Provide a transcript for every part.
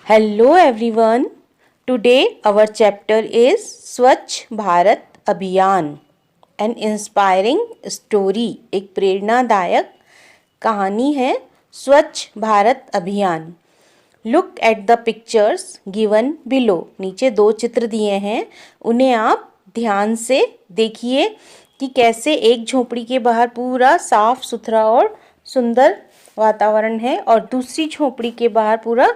Hello everyone. Today our chapter is Swachh Bharat Abhiyan. An inspiring story. एक प्रेरणादायक कहानी है स्वच्छ भारत अभियान. Look at the pictures given below. नीचे दो चित्र दिए हैं, उन्हें आप ध्यान से देखिए कि कैसे एक झोपड़ी के बाहर पूरा साफ सुथरा और सुंदर वातावरण है और दूसरी झोपड़ी के बाहर पूरा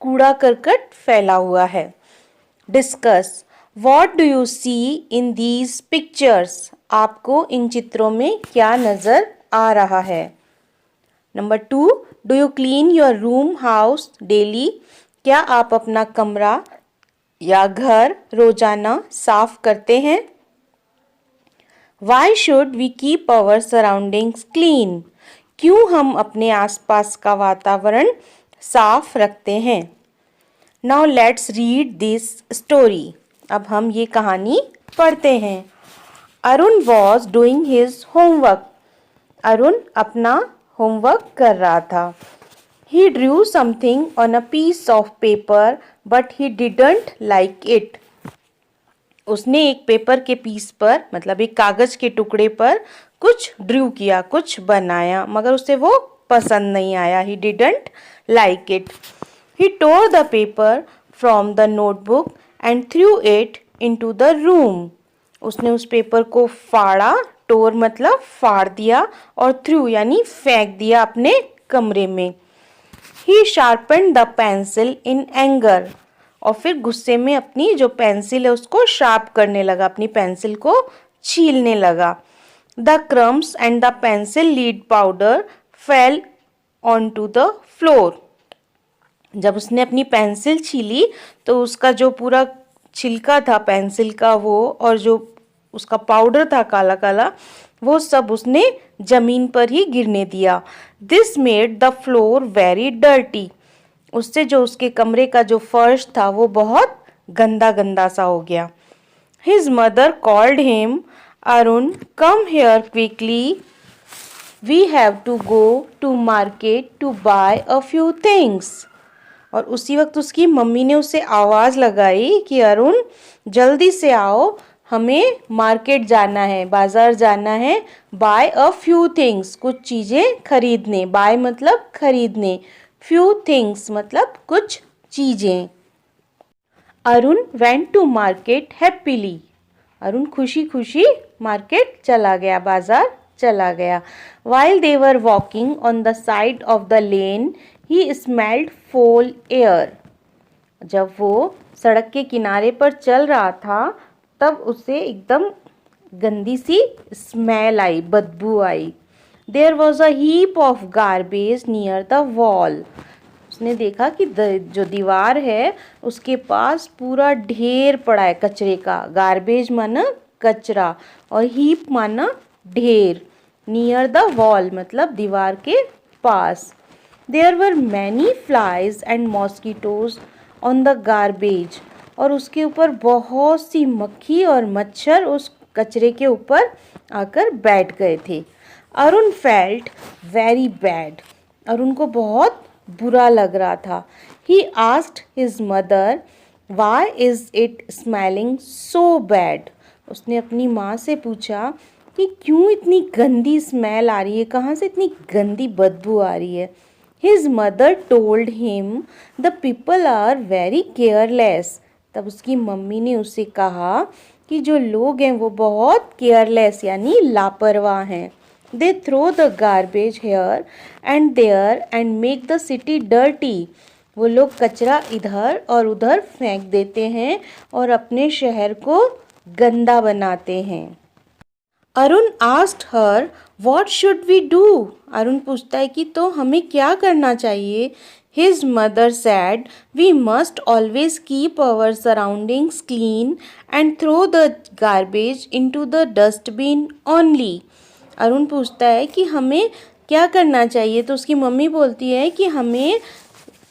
कूड़ा करकट फैला हुआ है. Discuss. What do you see in these pictures. आपको इन चित्रों में क्या नजर आ रहा है. Number 2. Do you clean your room house daily. क्या आप अपना कमरा या घर रोजाना साफ करते हैं. Why should we keep our surroundings clean. क्यों हम अपने आसपास का वातावरण साफ रखते हैं. Now let's read this story. अब हम ये कहानी पढ़ते हैं. Arun was doing his homework. Arun अपना होमवर्क कर रहा था. He drew something on a piece of paper but he didn't like it. उसने एक पेपर के पीस पर मतलब एक कागज के टुकड़े पर कुछ ड्रू किया, कुछ बनाया, मगर उसे वो पसंद नहीं आया. ही didn't like it. He tore the paper from the notebook and threw it into the room. उसने उस पेपर को फाड़ा. टोर मतलब फाड़ दिया और थ्रू यानी फेंक दिया अपने कमरे में. He sharpened the pencil in anger. और फिर गुस्से में अपनी जो पेंसिल है उसको शार्प करने लगा, अपनी पेंसिल को छीलने लगा. The crumbs and the pencil lead powder fell onto the floor. जब उसने अपनी पेंसिल छीली तो उसका जो पूरा छिलका था पेंसिल का वो और जो उसका पाउडर था काला काला वो सब उसने जमीन पर ही गिरने दिया. This made the floor very dirty. उससे जो उसके कमरे का जो फर्श था वो बहुत गंदा गंदा सा हो गया. His mother called him. Arun come here quickly. We have to go to market to buy a few things. और उसी वक्त उसकी मम्मी ने उसे आवाज़ लगाई कि अरुण जल्दी से आओ, हमें मार्केट जाना है, बाज़ार जाना है. बाय अ फ्यू थिंग्स, कुछ चीज़ें खरीदने. बाय मतलब खरीदने, फ्यू थिंग्स मतलब कुछ चीज़ें. Arun went to market happily. Arun खुशी खुशी मार्केट चला गया, बाज़ार चला गया. While they were walking on the side of the lane he smelled foul air. जब वो सड़क के किनारे पर चल रहा था तब उसे एकदम गंदी सी स्मेल आई, बदबू आई. There was a heap of garbage near the wall. उसने देखा कि जो दीवार है उसके पास पूरा ढेर पड़ा है कचरे का. गार्बेज माना कचरा और हीप माना ढेर. नियर द वॉल मतलब दीवार के पास. There were many flies and mosquitoes on the garbage. और उसके ऊपर बहुत सी मक्खी और मच्छर उस कचरे के ऊपर आकर बैठ गए थे. Arun felt very bad. Arun को बहुत बुरा लग रहा था. He asked his mother, why is it smelling so bad? उसने अपनी माँ से पूछा कि क्यों इतनी गंदी स्मेल आ रही है, कहाँ से इतनी गंदी बदबू आ रही है. His mother told him the people are very careless. तब उसकी मम्मी ने उसे कहा कि जो लोग हैं वो बहुत केयरलेस यानी लापरवाह हैं. They throw the garbage here and there and make the city dirty. वो लोग कचरा इधर और उधर फेंक देते हैं और अपने शहर को गंदा बनाते हैं. Arun asked her what should we do. Arun पूछता है कि तो हमें क्या करना चाहिए. His mother said we must always keep our surroundings clean and throw the garbage into the dustbin only. Arun पूछता है कि हमें क्या करना चाहिए तो उसकी मम्मी बोलती है कि हमें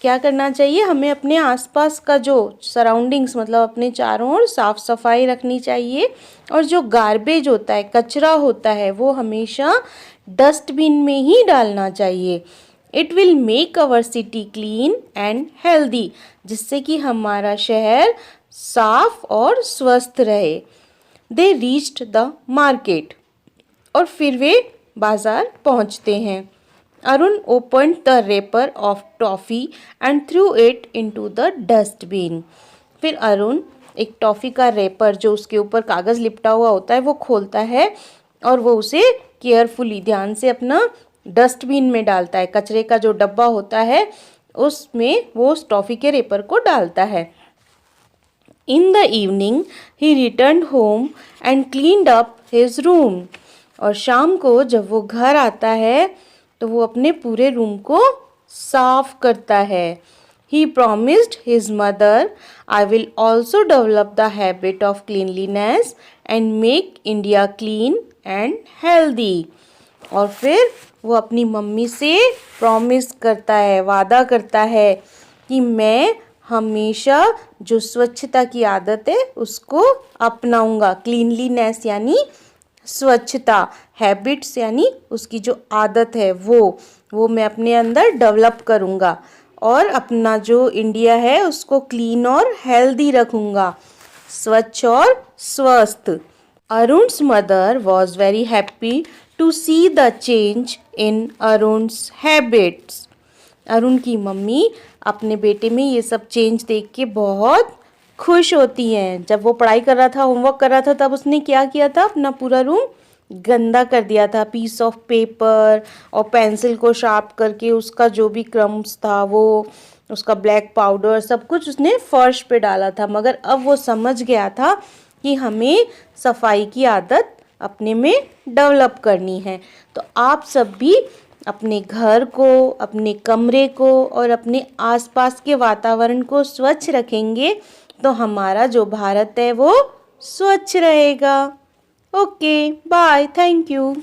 क्या करना चाहिए, हमें अपने आसपास का जो सराउंडिंग्स मतलब अपने चारों ओर साफ सफाई रखनी चाहिए और जो गार्बेज होता है, कचरा होता है, वो हमेशा डस्टबिन में ही डालना चाहिए. It will make our city clean and healthy, जिससे कि हमारा शहर साफ और स्वस्थ रहे। दे रीच्ड द मार्केट, और फिर वे बाजार पहुंचते हैं। Arun opened the wrapper of toffee and threw it into the dustbin. फिर अरुण एक टॉफ़ी का रेपर जो उसके ऊपर कागज़ लिपटा हुआ होता है वो खोलता है और वो उसे केयरफुली ध्यान से अपना डस्टबिन में डालता है। कचरे का जो डब्बा होता है उसमें वो उस टॉफ़ी के रेपर को डालता है। In the evening he returned home and cleaned up his room. और शाम को जब वो घर आता है तो वो अपने पूरे रूम को साफ करता है। He promised his mother, I will also develop the habit of cleanliness and make India clean and healthy. और फिर वो अपनी मम्मी से प्रॉमिस करता है, वादा करता है कि मैं हमेशा जो स्वच्छता की आदत है उसको अपनाऊंगा। क्लीनलीनेस यानी स्वच्छता, हैबिट्स यानी उसकी जो आदत है वो मैं अपने अंदर डेवलप करूँगा और अपना जो इंडिया है उसको क्लीन और हेल्दी रखूँगा, स्वच्छ और स्वस्थ। अरुण's mother was very happy to see the change in अरुण's habits. Arun की मम्मी अपने बेटे में ये सब चेंज देख के बहुत खुश होती हैं। जब वो पढ़ाई कर रहा था, होमवर्क कर रहा था, तब उसने क्या किया था, अपना पूरा रूम गंदा कर दिया था। पीस ऑफ पेपर और पेंसिल को शार्प करके उसका जो भी क्रम्स था वो उसका ब्लैक पाउडर सब कुछ उसने फर्श पे डाला था। मगर अब वो समझ गया था कि हमें सफाई की आदत अपने में डेवलप करनी है। तो आप सब भी अपने घर को, अपने कमरे को और अपने आसपास के वातावरण को स्वच्छ रखेंगे तो हमारा जो भारत है वो स्वच्छ रहेगा। Okay, bye, thank you.